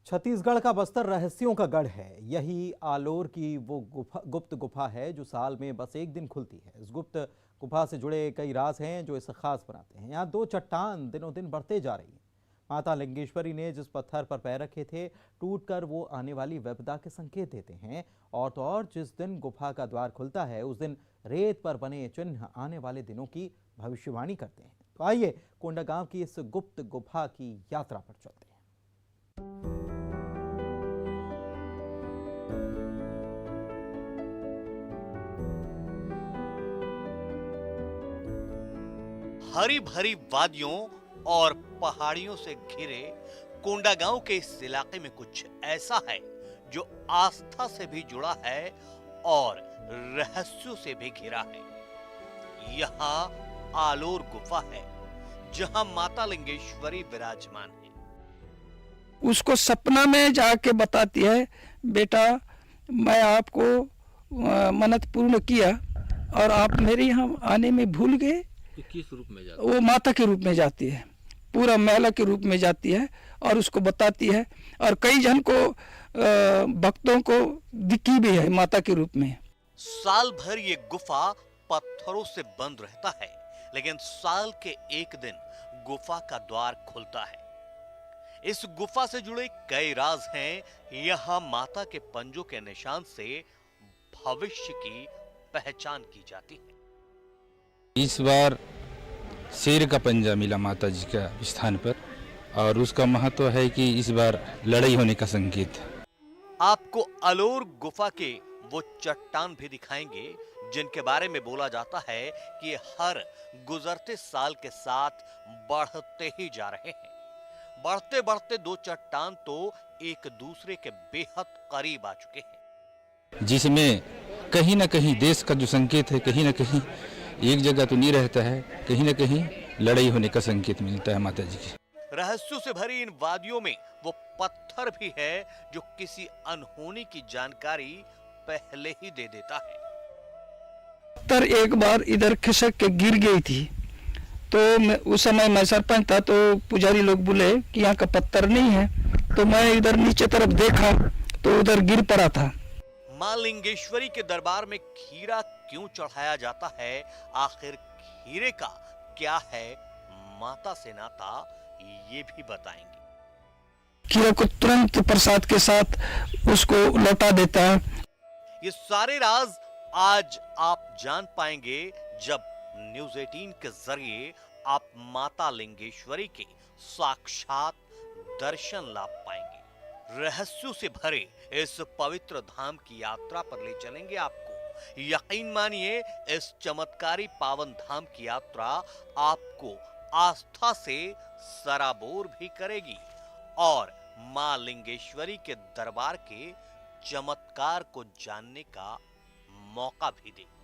छत्तीसगढ़ का बस्तर रहस्यों का गढ़ है। यही आलोर की वो गुप्त गुफा है जो साल में बस एक दिन खुलती है। इस गुप्त गुफा से जुड़े कई राज हैं जो इसे खास बनाते हैं। यहाँ दो चट्टान दिनों दिन बढ़ते जा रही हैं। माता लिंगेश्वरी ने जिस पत्थर पर पैर रखे थे, टूटकर वो आने वाली विपदा के संकेत देते हैं। और तो और जिस दिन गुफा का द्वार खुलता है उस दिन रेत पर बने चिन्ह आने वाले दिनों की भविष्यवाणी करते हैं। तो आइए कोंडागांव की इस गुप्त गुफा की यात्रा पर चलते हैं। हरी भरी वादियों और पहाड़ियों से घिरे कोंडागांव के इस इलाके में कुछ ऐसा है जो आस्था से भी जुड़ा है और रहस्यों से भी घिरा है। यहाँ आलोर गुफा है जहाँ माता लिंगेश्वरी विराजमान है। उसको सपना में जाके बताती है, बेटा मैं आपको मन्नत पूर्ण किया और आप मेरे यहाँ आने में भूल गए। किस रूप में जाती है? वो माता के रूप में जाती है, पूरा महिला के रूप में जाती है और उसको बताती है। और कई जन को भक्तों को दिखी भी है माता के रूप में। साल भर ये गुफा पत्थरों से बंद रहता है, लेकिन साल के एक दिन गुफा का द्वार खुलता है। इस गुफा से जुड़े कई राज हैं। यहाँ माता के पंजों के निशान से भविष्य की पहचान की जाती है। इस बार शेर का पंजा मिला माता जी का स्थान पर और उसका महत्व है कि इस बार लड़ाई होने का संकेत है। आपको आलोर गुफा के वो चट्टान भी दिखाएंगे जिनके बारे में बोला जाता है कि हर गुजरते साल के साथ बढ़ते ही जा रहे हैं। बढ़ते बढ़ते दो चट्टान तो एक दूसरे के बेहद करीब आ चुके हैं, जिसमें कहीं ना कहीं देश का जो संकेत है, कहीं ना कहीं एक जगह तो नहीं रहता है, कहीं ना कहीं लड़ाई होने का संकेत मिलता है माता जी की। रहस्यों से भरी इन वादियों में वो पत्थर भी है जो किसी अनहोनी की जानकारी पहले ही दे देता है। पत्थर एक बार इधर खिसक के गिर गई थी, तो उस समय मैं सरपंच था, तो पुजारी लोग बोले कि यहाँ का पत्थर नहीं है। तो मैं इधर नीचे तरफ देखा तो उधर गिर पड़ा था। मां लिंगेश्वरी के दरबार में खीरा क्यों चढ़ाया जाता है, आखिर खीरे का क्या है माता से नाता, ये भी बताएंगे। खीरा को तुरंत प्रसाद के साथ उसको लौटा देता है। ये सारे राज आज आप जान पाएंगे जब न्यूज़ 18 के जरिए आप माता लिंगेश्वरी के साक्षात दर्शन लाभ पाएंगे। रहस्यों से भरे इस पवित्र धाम की यात्रा पर ले चलेंगे आपको। यकीन मानिए इस चमत्कारी पावन धाम की यात्रा आपको आस्था से सराबोर भी करेगी और मां लिंगेश्वरी के दरबार के चमत्कार को जानने का मौका भी देगी।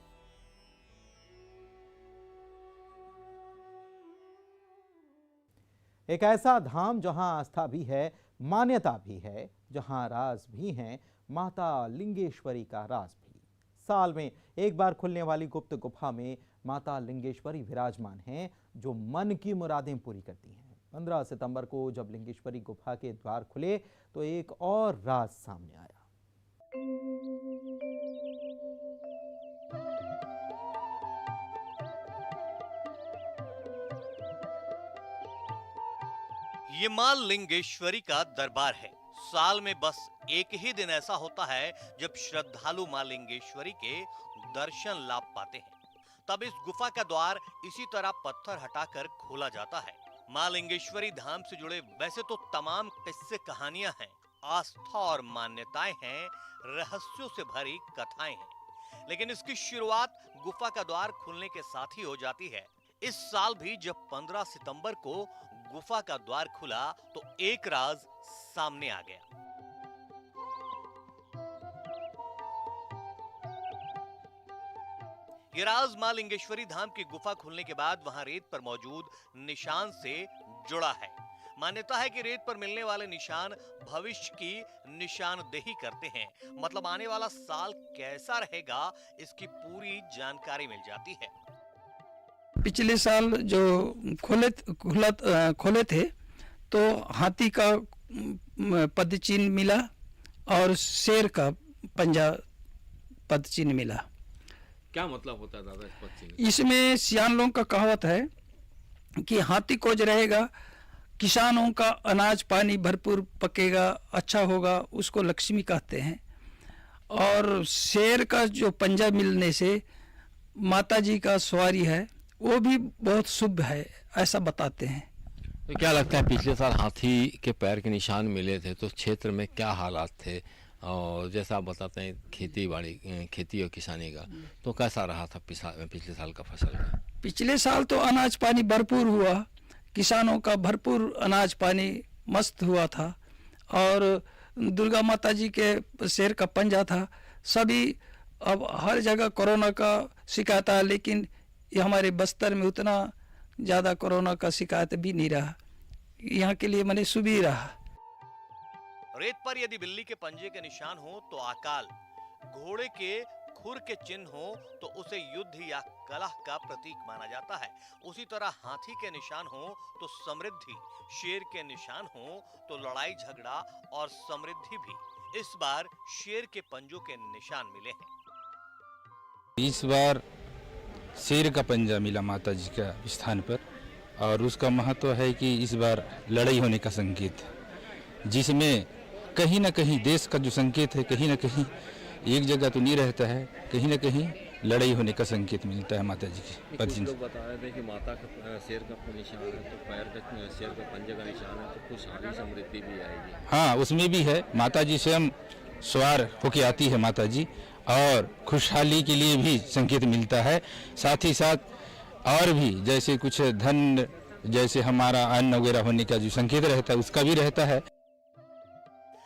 एक ऐसा धाम जहां आस्था भी है, मान्यता भी है, जहां राज भी हैं, माता लिंगेश्वरी का राज भी। साल में एक बार खुलने वाली गुप्त गुफा में माता लिंगेश्वरी विराजमान हैं जो मन की मुरादें पूरी करती हैं। 15 सितंबर को जब लिंगेश्वरी गुफा के द्वार खुले तो एक और राज सामने आया। ये मां लिंगेश्वरी का दरबार है। साल में बस एक ही दिन ऐसा होता है जब श्रद्धालु मां लिंगेश्वरी के दर्शन लाभ पाते हैं। तब इस गुफा का द्वार इसी तरह पत्थर हटाकर खोला जाता है। मां लिंगेश्वरी धाम से जुड़े वैसे तो तमाम किस्से कहानियां हैं, आस्था और मान्यताएं हैं, रहस्यों से भरी कथाएं हैं, लेकिन इसकी शुरुआत गुफा का द्वार खुलने के साथ ही हो जाती है। इस साल भी जब 15 सितंबर को गुफा का द्वार खुला तो एक राज सामने आ गया। ये राज मां लिंगेश्वरी धाम की गुफा खुलने के बाद वहां रेत पर मौजूद निशान से जुड़ा है। मान्यता है कि रेत पर मिलने वाले निशान भविष्य की निशानदेही करते हैं, मतलब आने वाला साल कैसा रहेगा इसकी पूरी जानकारी मिल जाती है। पिछले साल जो खोले थे तो हाथी का पद चिन्ह मिला और शेर का पंजा पद चिन्ह मिला। क्या मतलब होता है दादा इस पद चिन्ह? इसमें सियान लोगों का कहावत है कि हाथी कोज रहेगा, किसानों का अनाज पानी भरपूर पकेगा, अच्छा होगा, उसको लक्ष्मी कहते हैं। और शेर का जो पंजा मिलने से माता जी का सवारी है वो भी बहुत शुभ है, ऐसा बताते हैं। तो क्या लगता है पिछले साल हाथी के पैर के निशान मिले थे तो क्षेत्र में क्या हालात थे, और जैसा आप बताते हैं खेती और किसानी का, तो कैसा रहा था पिछले साल का फसल का? पिछले साल तो अनाज पानी भरपूर हुआ, किसानों का भरपूर अनाज पानी मस्त हुआ था, और दुर्गा माता जी के शेर का पंजा था। सभी अब हर जगह कोरोना का शिकायत है, लेकिन ये हमारे बस्तर में उतना ज़्यादा कोरोना का शिकायत भी नहीं रहा, यहाँ के लिए मैंने शुभ ही रहा। रेत पर यदि बिल्ली के पंजे के निशान हो तो अकाल, घोड़े के खुर के चिन्ह हो तो उसे युद्ध या कलह का प्रतीक माना जाता है। उसी तरह हाथी के निशान हो तो समृद्धि, शेर के निशान हो तो लड़ाई झगड़ा और समृद्धि भी। इस बार शेर के पंजों के निशान मिले हैं। इस बार शेर का पंजा मिला माता जी का स्थान पर, और उसका महत्व है कि इस बार लड़ाई होने का संकेत है, जिसमें कहीं ना कहीं देश का जो संकेत है, कहीं ना कहीं एक जगह तो नहीं रहता है, कहीं ना कहीं लड़ाई होने का संकेत मिलता है माता जी की पद चिन्ह। लोग बता रहे थे कि माता का शेर का निशान है तो पैर का शेर का पंजे का निशान है तो खुशहाली समृद्धि भी आएगी। हाँ, उसमें भी है, माता जी स्वयं सवार होके आती है माता जी, और खुशहाली के लिए भी संकेत मिलता है। साथ ही साथ और भी जैसे कुछ धन, जैसे हमारा अन्न वगैरह होने का जो संकेत रहता है उसका भी रहता है।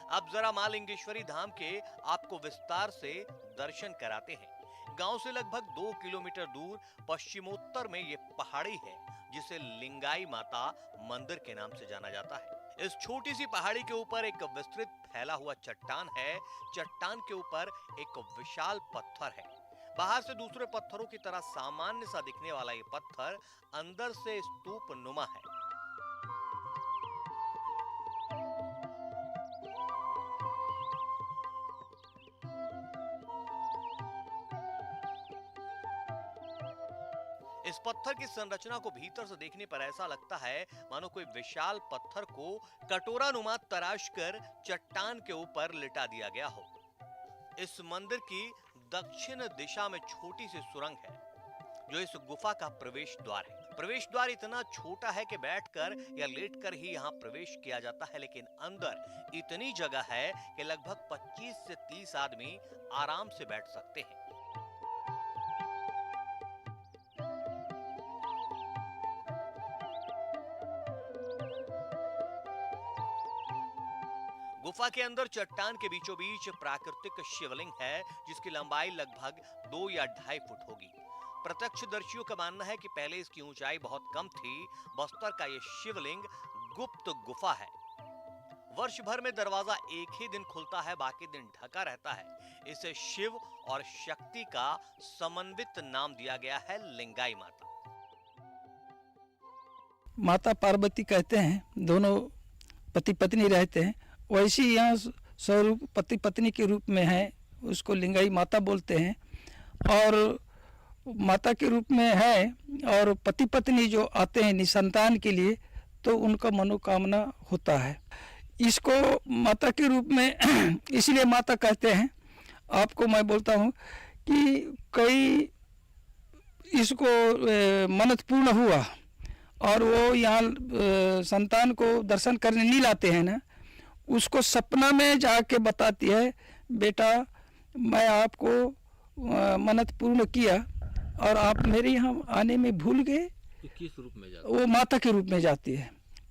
अब जरा मां लिंगेश्वरी धाम के आपको विस्तार से दर्शन कराते हैं। गांव से लगभग 2 किलोमीटर दूर पश्चिमोत्तर में ये पहाड़ी है जिसे लिंगाई माता मंदिर के नाम से जाना जाता है। इस छोटी सी पहाड़ी के ऊपर एक विस्तृत फैला हुआ चट्टान है। चट्टान के ऊपर एक विशाल पत्थर है। बाहर से दूसरे पत्थरों की तरह सामान्य सा दिखने वाला ये पत्थर अंदर से स्तूप नुमा है। इस पत्थर की संरचना को भीतर से देखने पर ऐसा लगता है मानो कोई विशाल पत्थर को कटोरा नुमा तराश कर चट्टान के ऊपर लिटा दिया गया हो। इस मंदिर की दक्षिण दिशा में छोटी सी सुरंग है जो इस गुफा का प्रवेश द्वार है। प्रवेश द्वार इतना छोटा है कि बैठकर या लेटकर ही यहाँ प्रवेश किया जाता है, लेकिन अंदर इतनी जगह है कि लगभग 25 से 30 आदमी आराम से बैठ सकते हैं। गुफा के अंदर चट्टान के बीचों बीच प्राकृतिक शिवलिंग है जिसकी लंबाई लगभग 2 या 2.5 फुट होगी। प्रत्यक्षदर्शियों का मानना है कि पहले इसकी ऊंचाई बहुत कम थी। बस्तर का यह शिवलिंग गुप्त गुफा है। वर्ष भर में दरवाजा एक ही दिन खुलता है, बाकी दिन ढका रहता है। इसे शिव और शक्ति का समन्वित नाम दिया गया है, लिंगाई माता। माता पार्वती कहते हैं, दोनों पति पत्नी रहते हैं, वैसे यहाँ स्वरूप पति पत्नी के रूप में है, उसको लिंगाई माता बोलते हैं। और माता के रूप में है, और पति पत्नी जो आते हैं निसंतान के लिए तो उनका मनोकामना होता है। इसको माता के रूप में इसलिए माता कहते हैं। आपको मैं बोलता हूँ कि कई इसको मन्नत पूर्ण हुआ और वो यहाँ संतान को दर्शन करने नहीं लाते हैं ना, उसको सपना में जाके बताती है, बेटा मैं आपको मन्नत पूर्ण किया और आप मेरे यहाँ आने में भूल गए। तो किस रूप में जाती? वो माता के रूप में जाती है,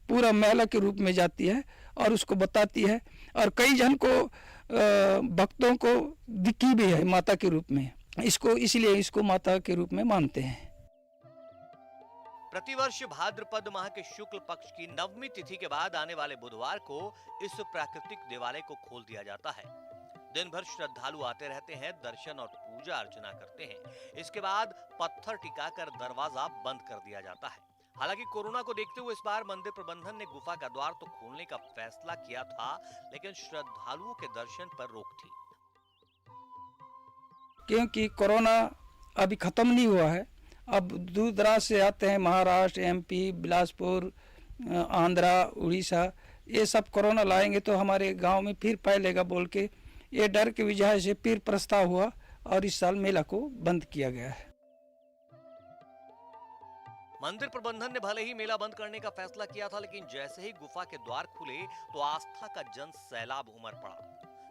पूरा महिला के रूप में जाती है और उसको बताती है। और कई जन को भक्तों को दिखी भी है माता के रूप में, इसको इसलिए इसको माता के रूप में मानते हैं। प्रतिवर्ष भाद्रपद माह के शुक्ल पक्ष की नवमी तिथि के बाद आने वाले बुधवार को इस प्राकृतिक देवालय को खोल दिया जाता है। दिन भर श्रद्धालु आते रहते हैं, दर्शन और पूजा अर्चना करते हैं। इसके बाद पत्थर टिकाकर दरवाजा बंद कर दिया जाता है। हालांकि कोरोना को देखते हुए इस बार मंदिर प्रबंधन ने गुफा का द्वार तो खोलने का फैसला किया था, लेकिन श्रद्धालुओं के दर्शन पर रोक थी। क्योंकि कोरोना अभी ख़त्म नहीं हुआ है। अब दूर दराज से आते हैं, महाराष्ट्र, एमपी, बिलासपुर, आंध्रा, उड़ीसा, ये सब कोरोना लाएंगे तो हमारे गांव में फिर फैलेगा बोल के ये डर की वजह से फिर प्रस्ताव हुआ और इस साल मेला को बंद किया गया है। मंदिर प्रबंधन ने भले ही मेला बंद करने का फैसला किया था, लेकिन जैसे ही गुफा के द्वार खुले तो आस्था का जन सैलाब उमड़ पड़ा।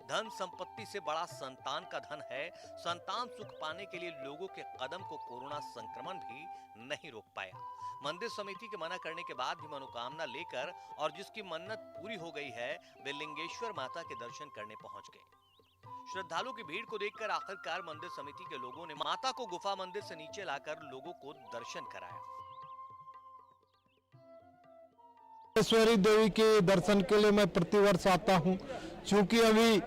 धन संपत्ति से बड़ा संतान का धन है। संतान सुख पाने के लिए लोगों के कदम को कोरोना संक्रमण भी नहीं रोक पाया। मंदिर समिति के मना करने के बाद भी मनोकामना लेकर और जिसकी मन्नत पूरी हो गई है वे लिंगेश्वर माता के दर्शन करने पहुंच गए। श्रद्धालुओं की भीड़ को देखकर आखिरकार मंदिर समिति के लोगों ने माता को गुफा मंदिर से नीचे लाकर लोगों को दर्शन कराया। लिंगेश्वरी देवी के दर्शन के लिए मैं प्रतिवर्ष आता हूं। चूंकि अभी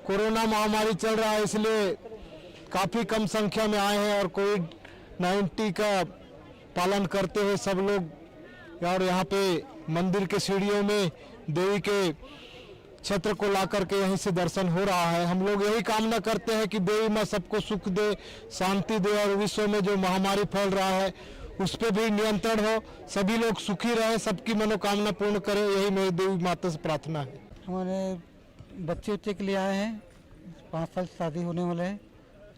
कोरोना महामारी चल रहा है इसलिए काफी कम संख्या में आए हैं और कोविड-19 का पालन करते हुए सब लोग और यहाँ पे मंदिर के सीढ़ियों में देवी के छत्र को ला करके यहीं से दर्शन हो रहा है। हम लोग यही कामना करते हैं कि देवी माँ सबको सुख दे, शांति दे और विश्व में जो महामारी फैल रहा है उस पर भी नियंत्रण हो, सभी लोग सुखी रहे, सबकी मनोकामना पूर्ण करें, यही मेरी देवी माता से प्रार्थना है। हमारे बच्चे के लिए आए हैं, 5 साल शादी होने वाले हैं।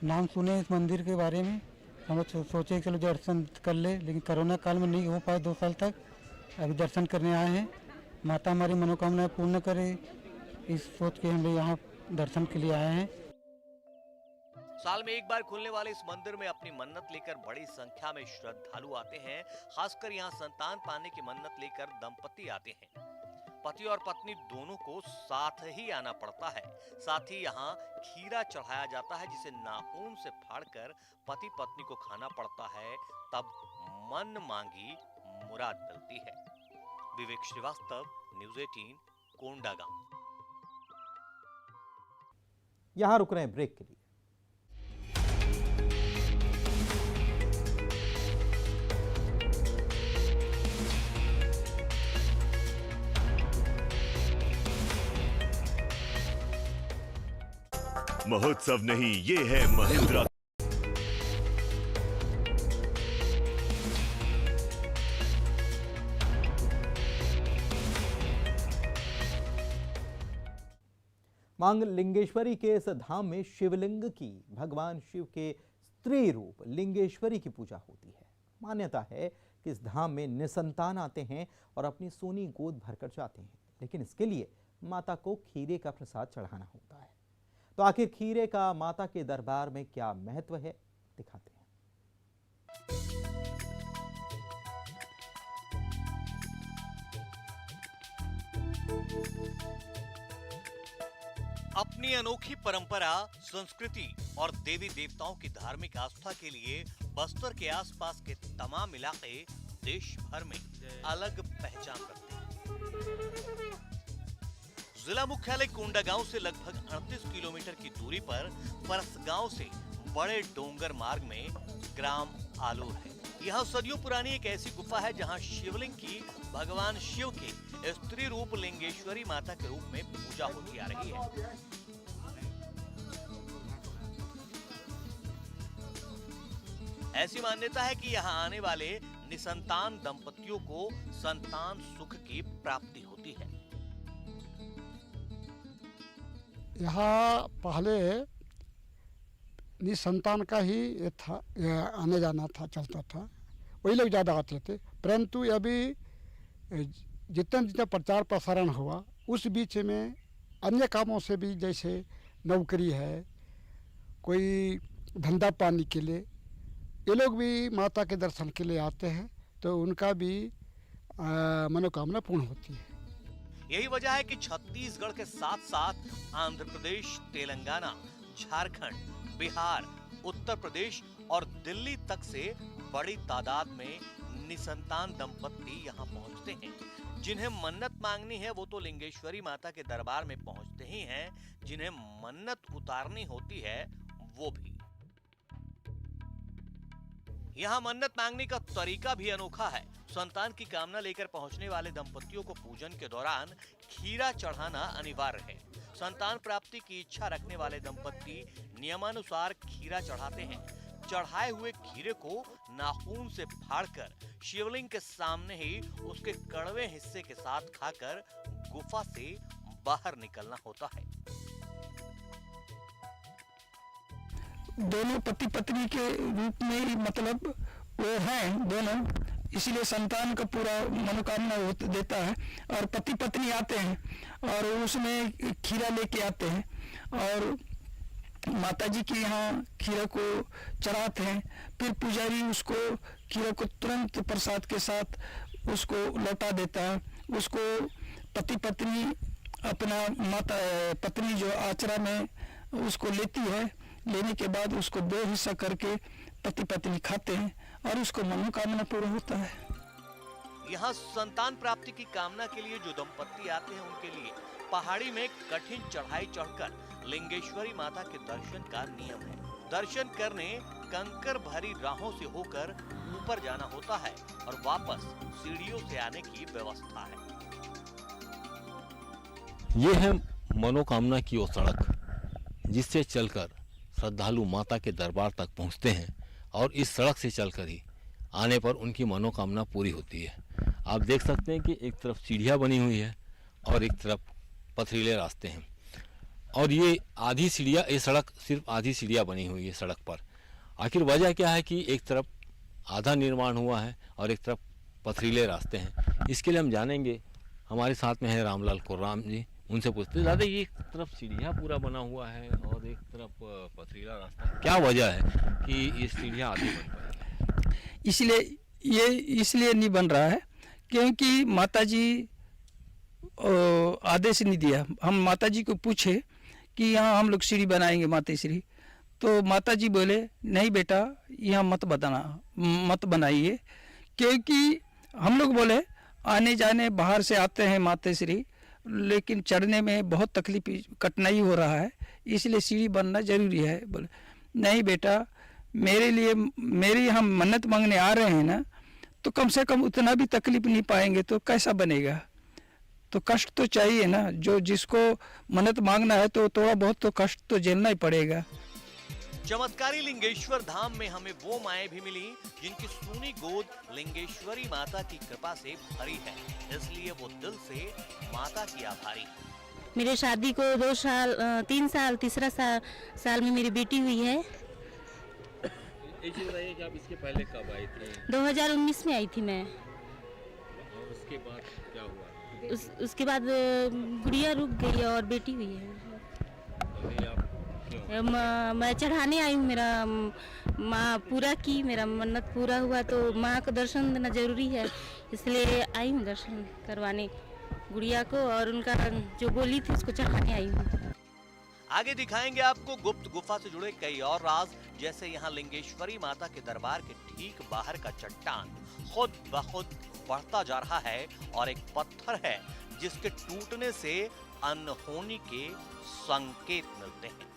नाम सुने इस मंदिर के बारे में, हम सोचे चलो दर्शन कर ले, लेकिन कोरोना काल में नहीं हो पाए 2 साल तक। अभी दर्शन करने आए हैं, माता हमारी मनोकामना पूर्ण करे इस सोच के हम लोग यहाँ दर्शन के लिए आए हैं। साल में एक बार खुलने वाले इस मंदिर में अपनी मन्नत लेकर बड़ी संख्या में श्रद्धालु आते हैं। खासकर यहाँ संतान पाने की मन्नत लेकर दंपति आते हैं। पति और पत्नी दोनों को साथ ही आना पड़ता है। साथ ही यहाँ खीरा चढ़ाया जाता है जिसे नाखून से फाड़कर पति पत्नी को खाना पड़ता है, तब मन मांगी मुराद मिलती है। विवेक श्रीवास्तव, न्यूज़ 18, कोंडागांव। यहां रुक रहे हैं ब्रेक के लिए। महोत्सव नहीं, ये है महिंद्रा। मांग लिंगेश्वरी के इस धाम में शिवलिंग की भगवान शिव के स्त्री रूप लिंगेश्वरी की पूजा होती है। मान्यता है कि इस धाम में निसंतान आते हैं और अपनी सोनी गोद भरकर जाते हैं, लेकिन इसके लिए माता को खीरे का प्रसाद चढ़ाना होता है। तो आखिर खीरे का माता के दरबार में क्या महत्व है, दिखाते हैं। अपनी अनोखी परंपरा, संस्कृति और देवी देवताओं की धार्मिक आस्था के लिए बस्तर के आसपास के तमाम इलाके देश भर में अलग पहचान रखते हैं। जिला मुख्यालय कोंडागांव से लगभग 38 किलोमीटर की दूरी पर परसगांव से बड़े डोंगर मार्ग में ग्राम आलोर है। यहाँ सदियों पुरानी एक ऐसी गुफा है जहाँ शिवलिंग की भगवान शिव के स्त्री रूप लिंगेश्वरी माता के रूप में पूजा होती आ रही है। ऐसी मान्यता है कि यहाँ आने वाले निसंतान दंपतियों को संतान सुख की प्राप्ति होती है। यहाँ पहले निसंतान का ही था, आने जाना था, चलता था, वही लोग ज़्यादा आते थे। परंतु अभी जितना जितना प्रचार प्रसारण हुआ उस बीच में अन्य कामों से भी, जैसे नौकरी है, कोई धंधा पानी के लिए, ये लोग भी माता के दर्शन के लिए आते हैं, तो उनका भी मनोकामना पूर्ण होती है। यही वजह है कि छत्तीसगढ़ के साथ साथ आंध्र प्रदेश, तेलंगाना, झारखंड, बिहार, उत्तर प्रदेश और दिल्ली तक से बड़ी तादाद में निसंतान दंपत्ति यहाँ पहुँचते हैं। जिन्हें मन्नत मांगनी है वो तो लिंगेश्वरी माता के दरबार में पहुँचते ही हैं, जिन्हें मन्नत उतारनी होती है वो भी। यहाँ मन्नत मांगने का तरीका भी अनोखा है। संतान की कामना लेकर पहुँचने वाले दंपतियों को पूजन के दौरान खीरा चढ़ाना अनिवार्य है। संतान प्राप्ति की इच्छा रखने वाले दंपति नियमानुसार खीरा चढ़ाते हैं। चढ़ाए हुए खीरे को नाखून से फाड़कर शिवलिंग के सामने ही उसके कड़वे हिस्से के साथ खाकर गुफा से बाहर निकलना होता है। दोनों पति पत्नी के रूप में ही मतलब वो हैं दोनों, इसलिए संतान का पूरा मनोकामना देता है। और पति पत्नी आते हैं और उसमें खीरा लेके आते हैं और माता जी के यहाँ खीरा को चढ़ाते हैं। फिर पुजारी उसको खीरा को तुरंत प्रसाद के साथ उसको लौटा देता है। उसको पति पत्नी अपना माता पत्नी जो आचरा में उसको लेती है, लेने के बाद उसको 2 हिस्सा करके पति पत्नी खाते हैं और उसको मनोकामना पूरा होता है। यहाँ संतान प्राप्ति की कामना के लिए जो दंपत्ति आते हैं उनके लिए पहाड़ी में कठिन चढ़ाई चढ़कर लिंगेश्वरी माता के दर्शन का नियम है। दर्शन करने कंकर भरी राहों से होकर ऊपर जाना होता है और वापस सीढ़ियों से आने की व्यवस्था है। ये है मनोकामना की वो सड़क जिससे चलकर श्रद्धालु माता के दरबार तक पहुंचते हैं और इस सड़क से चलकर ही आने पर उनकी मनोकामना पूरी होती है। आप देख सकते हैं कि एक तरफ सीढ़ियाँ बनी हुई है और एक तरफ पथरीले रास्ते हैं और ये आधी सीढ़ियाँ, ये सड़क सिर्फ आधी सीढ़ियाँ बनी हुई है सड़क पर। आखिर वजह क्या है कि एक तरफ आधा निर्माण हुआ है और एक तरफ पथरीले रास्ते हैं। इसके लिए हम जानेंगे, हमारे साथ में है रामलाल कुर्राम जी, उनसे पूछते हैं दादा ये एक तरफ सीढ़ियाँ पूरा बना हुआ है और एक तरफ पथरीला रास्ता, क्या वजह है कि ये सीढ़ियाँ आधी बन पाई? इसलिए नहीं बन रहा है क्योंकि माताजी आदेश नहीं दिया। हम माताजी को पूछे कि यहाँ हम लोग सीढ़ी बनाएंगे मातेश्वरी, तो माताजी बोले नहीं बेटा यहाँ मत बनाइए, क्योंकि हम लोग बोले आने जाने बाहर से आते हैं मातेश्वरी, लेकिन चढ़ने में बहुत तकलीफ कठिनाई हो रहा है, इसलिए सीढ़ी बनना जरूरी है। बोले नहीं बेटा मेरी हम मन्नत मांगने आ रहे हैं ना, तो कम से कम उतना भी तकलीफ नहीं पाएंगे तो कैसा बनेगा, तो कष्ट तो चाहिए ना। जो जिसको मन्नत मांगना है तो थोड़ा बहुत तो कष्ट तो झेलना ही पड़ेगा। चमत्कारी लिंगेश्वर धाम में हमें वो माएं भी मिली जिनकी सूनी गोद लिंगेश्वरी माता की कृपा से भरी है, इसलिए वो दिल से माता की आभारी। मेरे शादी को 3 साल तीसरा साल में मेरी बेटी हुई है। कि आप इसके पहले कब आई थी? 2019 में आई थी मैं। उसके बाद क्या हुआ? उसके बाद गुड़िया रुक गई और बेटी हुई है। मैं चढ़ाने आई हूँ, मेरा माँ पूरा की, मेरा मन्नत पूरा हुआ तो माँ को दर्शन देना जरूरी है, इसलिए आई हूँ दर्शन करवाने गुड़िया को, और उनका जो बोली थी उसको चढ़ाने आई हूँ। आगे दिखाएंगे आपको गुप्त गुफा से जुड़े कई और राज, जैसे यहाँ लिंगेश्वरी माता के दरबार के ठीक बाहर का चट्टान खुद ब खुद बढ़ता जा रहा है और एक पत्थर है जिसके टूटने से अनहोनी के संकेत मिलते हैं।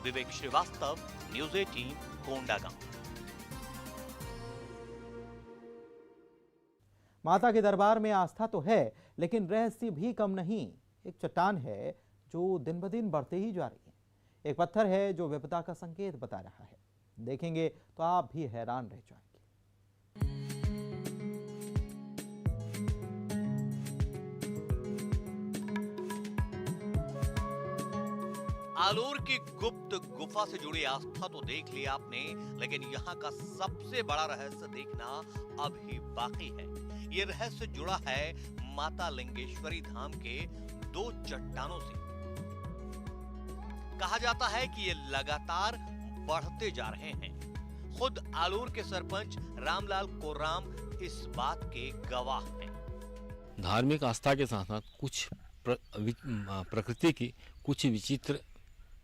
विवेक श्रीवास्तव, न्यूज़ 18, कोंडागांव। माता के दरबार में आस्था तो है, लेकिन रहस्य भी कम नहीं। एक चट्टान है जो दिन ब दिन बढ़ते ही जा रही है। एक पत्थर है जो विपदा का संकेत बता रहा है। देखेंगे तो आप भी हैरान रह जाएंगे। आलोर की गुप्त गुफा से जुड़ी आस्था तो देख लिया आपने, लेकिन यहाँ का सबसे बड़ा रहस्य देखना अभी बाकी है। ये रहस्य जुड़ा है माता लिंगेश्वरी धाम के 2 चट्टानों से। कहा जाता है कि ये लगातार बढ़ते जा रहे हैं। खुद आलोर के सरपंच रामलाल कोर्राम इस बात के गवाह हैं। धार्मिक आस्था के साथ साथ कुछ प्रकृति की कुछ विचित्र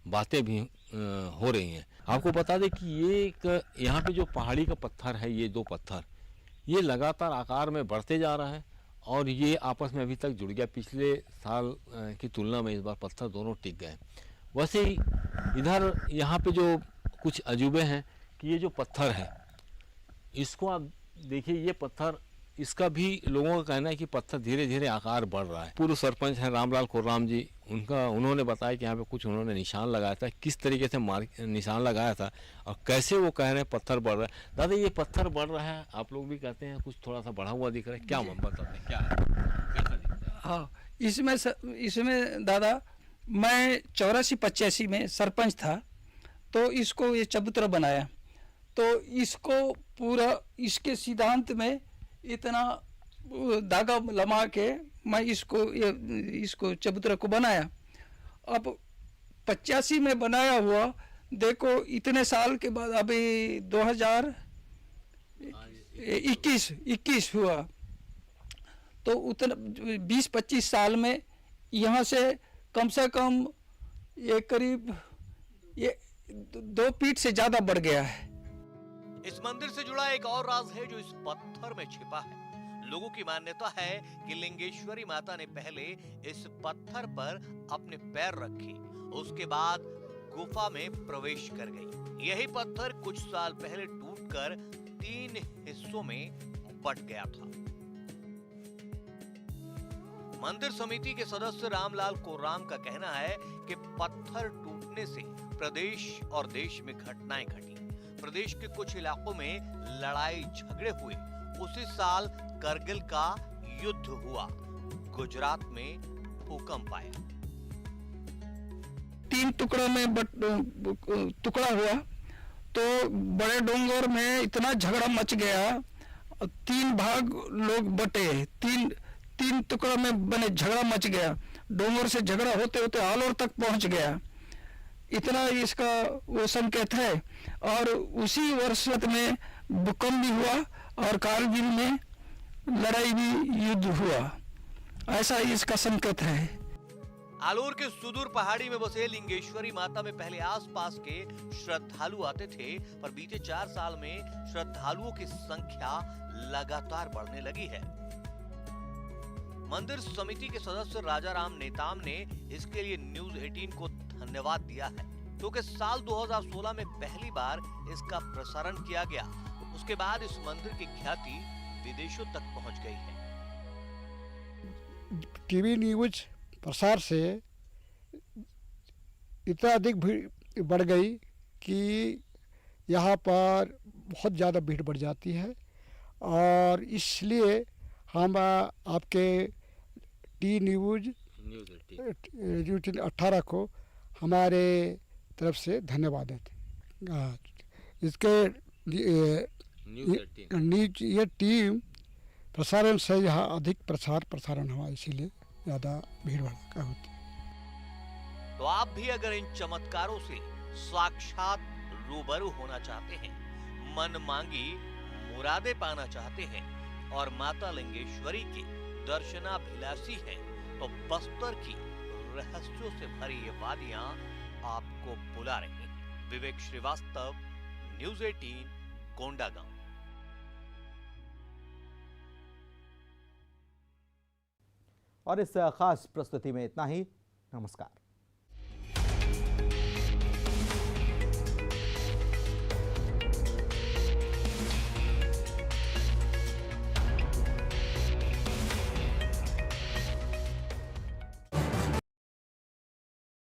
बातें भी हो रही हैं। आपको बता दें कि ये एक यहाँ पे जो पहाड़ी का पत्थर है, ये 2 पत्थर ये लगातार आकार में बढ़ते जा रहा है और ये आपस में अभी तक जुड़ गया। पिछले साल की तुलना में इस बार पत्थर दोनों टिक गए। वैसे ही इधर यहाँ पे जो कुछ अजूबे हैं कि ये जो पत्थर है इसको आप देखिए, ये पत्थर, इसका भी लोगों का कहना है कि पत्थर धीरे धीरे आकार बढ़ रहा है। पूर्व सरपंच हैं रामलाल कुर्राम जी, उन्होंने बताया कि यहाँ पे कुछ उन्होंने निशान लगाया था, किस तरीके से निशान लगाया था और कैसे वो कह रहे हैं पत्थर बढ़ रहा है। दादा ये पत्थर बढ़ रहा है, आप लोग भी कहते हैं कुछ थोड़ा सा बढ़ा हुआ दिख रहा है, क्या बताते हैं, क्या है, कैसा दिखता है? हाँ, इसमें दादा मैं 84-85 में सरपंच था, तो इसको ये चबूतरा बनाया, तो इसको पूरा इसके सिद्धांत में इतना धागा लगा के मैं इसको चबूतरा को बनाया। अब 85 में बनाया हुआ, देखो इतने साल के बाद अभी 2021 हुआ, तो उतना 20-25 साल में यहाँ से कम ये करीब 2 फीट से ज्यादा बढ़ गया है। इस मंदिर से जुड़ा एक और राज है जो इस पत्थर में छिपा है। लोगों की मान्यता है कि लिंगेश्वरी माता ने पहले इस पत्थर पर अपने पैर रखे, उसके बाद गुफा में प्रवेश कर गई। यही पत्थर कुछ साल पहले टूटकर 3 हिस्सों में बंट गया था। मंदिर समिति के सदस्य रामलाल कोर्राम का कहना है कि पत्थर टूटने से प्रदेश और देश में घटनाएं घटी। प्रदेश के कुछ इलाकों में लड़ाई झगड़े हुए। उसी साल करगिल का युद्ध हुआ। गुजरात में भूकंप आया। 3 टुकड़ों में टुकड़ा हुआ, तो बड़े डोंगर में इतना झगड़ा मच गया, 3 भाग लोग बटे, 3 टुकड़ों में बने, झगड़ा मच गया। डोंगर से झगड़ा होते होते आलोर तक पहुंच गया, इतना इसका वो संकेत है। और उसी वर्ष में भूकंप भी हुआ और कारगिल में लड़ाई भी, युद्ध हुआ, ऐसा इसका संकेत है। आलोर के सुदूर पहाड़ी में बसे लिंगेश्वरी माता में पहले आसपास के श्रद्धालु आते थे, पर बीते 4 साल में श्रद्धालुओं की संख्या लगातार बढ़ने लगी है। मंदिर समिति के सदस्य राजाराम नेताम ने इसके लिए न्यूज 18 को धन्यवाद दिया है, क्योंकि साल 2016 में पहली बार इसका प्रसारण किया गया। उसके बाद इस मंदिर की ख्याति विदेशों तक पहुंच गई है। टीवी न्यूज प्रसार से इतना अधिक भीड़ बढ़ गई कि यहाँ पर बहुत ज़्यादा भीड़ बढ़ जाती है, और इसलिए हम आपके न्यूज 18 को हमारे तरफ से धन्यवाद देते हैं। इसके ये टीम प्रसारण से यहाँ अधिक प्रसारण हुआ, इसीलिए ज़्यादा भीड़ भड़का होती है। तो आप भी अगर इन चमत्कारों से साक्षात रूबरू होना चाहते हैं, मन मांगी मुरादे पाना चाहते हैं और माता लिंगेश्वरी के दर्शनाभिलाषी हैं, तो बस्तर की रहस्यों से भरी ये वादियां आपको बुला रही हैं। विवेक श्रीवास्तव, न्यूज 18, कोंडागांव। और इस खास प्रस्तुति में इतना ही। नमस्कार।